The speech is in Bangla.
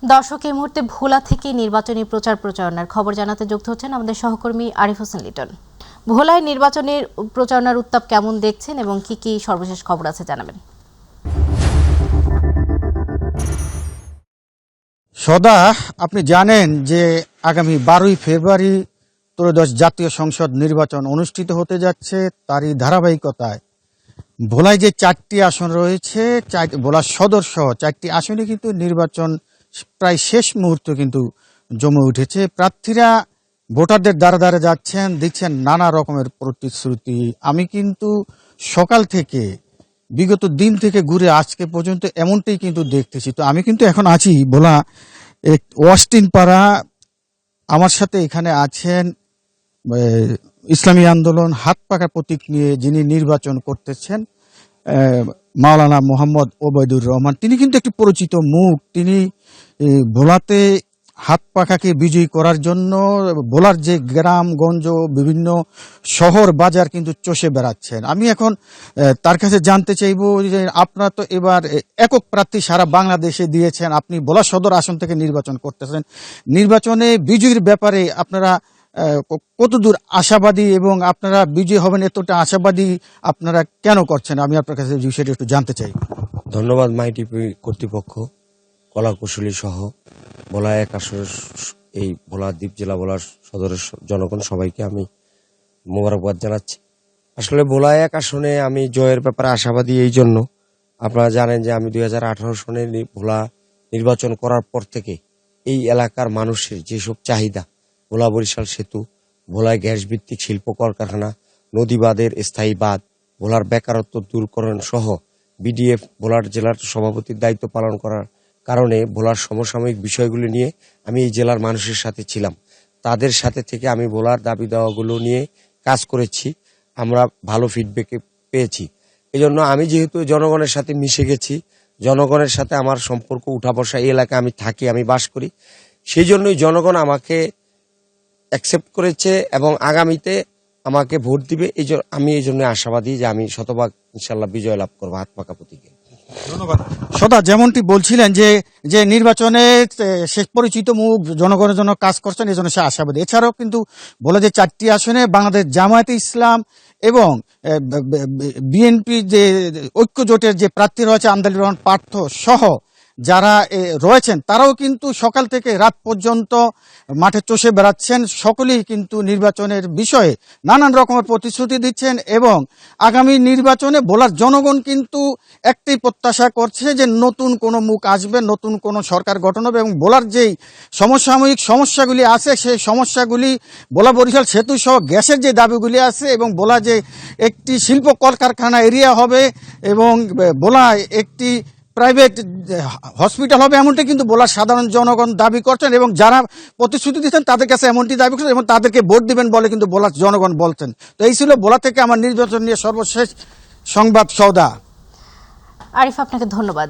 দর্শক, এই মুহূর্তে ভোলা থেকে নির্বাচনী প্রচারণার খবর জানাতে যুক্ত হচ্ছেন আমাদের সহকর্মী আরিফ হোসেন লিটন। ভোলায় নির্বাচনের প্রচারণার উত্তাপ কেমন দেখছেন এবং কি সর্বশেষ খবর আছে জানাবেন। সদা, আপনি জানেন যে আগামী 12ই ফেব্রুয়ারি ত্রয়োদশ জাতীয় সংসদ নির্বাচন অনুষ্ঠিত হতে যাচ্ছে। তারই ধারাবাহিকতায় ভোলায় যে 4টি আসন রয়েছে, ভোলা সদর সহ 4টি আসনে কিন্তু নির্বাচন প্রায় শেষ মুহূর্তে কিন্তু জমে উঠেছে। প্রার্থীরা ভোটারদের দ্বারে দ্বারে যাচ্ছেন, দিচ্ছেন নানা রকমের প্রতিশ্রুতি। আমি কিন্তু সকাল থেকে বিগত দিন থেকে ঘুরে আজকে পর্যন্ত এমনটাই কিন্তু দেখতেছি। তো আমি কিন্তু এখন আছি ভোলা ওয়াস্টিন পাড়া। আমার সাথে এখানে আছেন ইসলামী আন্দোলন হাত পাকা প্রতীক নিয়ে যিনি নির্বাচন করতেছেন, মাওলানা মোহাম্মদ ওবায়দুর রহমান। তিনি কিন্তু একটি পরিচিত মুখ। তিনি ভোলাতে হাত পাখাকে বিজয়ী করার জন্য ভোলার যে গ্রামগঞ্জ বিভিন্ন শহর বাজার কিন্তু চষে বেড়াচ্ছেন। আমি এখন তার কাছে জানতে চাইব যে আপনারা তো এবার একক প্রার্থী সারা বাংলাদেশে দিয়েছেন, আপনি ভোলা সদর আসন থেকে নির্বাচন করতেছেন। নির্বাচনে বিজয়ীর ব্যাপারে আপনারা কতদূর আশাবাদী এবং আপনারা বিজয়ী হবেন এতটা আশাবাদী আপনারা কেন করছেন? আমি আপনার কাছে বিষয়টা একটু জানতে চাই। ধন্যবাদ মাইটিপি কর্তৃপক্ষ, কলাকুশলী সহ ভোলা এক আসনের এই ভোলা দ্বীপ জেলা ভোলার সদরের জনগণ সবাইকে আমি মোবারকবাদ জানাচ্ছি। আসলে ভোলা এক আসনে আমি জয়ের ব্যাপারে আশাবাদী এই জন্য, আপনারা জানেন যে আমি 2018 সনে ভোলা নির্বাচন করার পর থেকে এই এলাকার মানুষের যেসব চাহিদা, ভোলা বরিশাল সেতু, ভোলায় গ্যাস ভিত্তিক শিল্প কলকারখানা, নদী বাঁধের স্থায়ী বাঁধ, ভোলার বেকারত্ব দূরকরণ সহ বিডিএফ ভোলার জেলার সভাপতির দায়িত্ব পালন করার কারণে ভোলার সমসাময়িক বিষয়গুলি নিয়ে আমি এই জেলার মানুষের সাথে ছিলাম। তাদের সাথে থেকে আমি ভোলার দাবি দাওয়াগুলো নিয়ে কাজ করেছি, আমরা ভালো ফিডব্যাক পেয়েছি। এই জন্য আমি যেহেতু জনগণের সাথে মিশে গেছি, জনগণের সাথে আমার সম্পর্ক উঠা বসা, এই এলাকায় আমি থাকি, আমি বাস করি, সেই জন্যই জনগণ আমাকে অ্যাকসেপ্ট করেছে এবং আগামীতে আমাকে ভোট দিবে। আমি এই জন্য আশাবাদী যে আমি শতভাগ ইনশাল্লাহ বিজয় লাভ করবো হাত পাকা প্রতীকে। ধন্যবাদ। সদা, যেমনটি বলছিলেন যে নির্বাচনে শেষ পরিচিত মুখ জনগণের জন্য কাজ করছেন, এই জন্য সে আশাবাদী। এছাড়াও কিন্তু বলে যে 4টি আসনে বাংলাদেশ জামায়াতে ইসলাম এবং বিএনপি যে ঐক্য জোটের যে প্রার্থী রয়েছে আমদালির রহমান পার্থ সহ যারা রয়েছেন, তারাও কিন্তু সকাল থেকে রাত পর্যন্ত মাঠে চষে বেড়াচ্ছেন। সকলেই কিন্তু নির্বাচনের বিষয়ে নানান রকমের প্রতিশ্রুতি দিচ্ছেন এবং আগামী নির্বাচনে ভোলার জনগণ কিন্তু একটাই প্রত্যাশা করছে যে নতুন কোনো মুখ আসবে, নতুন কোনো সরকার গঠন হবে এবং ভোলার যেই সমসাময়িক সমস্যাগুলি আছে সেই সমস্যাগুলি, ভোলা বরিশাল সেতু সহ গ্যাসের যে দাবিগুলি আছে এবং ভোলা যে একটি শিল্প কলকারখানা এরিয়া হবে এবং ভোলায় একটি প্রাইভেট হসপিটাল হবে, এমনটি কিন্তু ভোলার সাধারণ জনগণ দাবি করছেন এবং যারা প্রতিশ্রুতি দিচ্ছেন তাদের কাছে এমনটি দাবি করছেন এবং তাদেরকে ভোট দিবেন বলে কিন্তু ভোলার জনগণ বলছেন। তো এই ছিল ভোলা থেকে আমার নির্বাচন নিয়ে সর্বশেষ সংবাদ। সৌদা। আরিফ, আপনাকে ধন্যবাদ।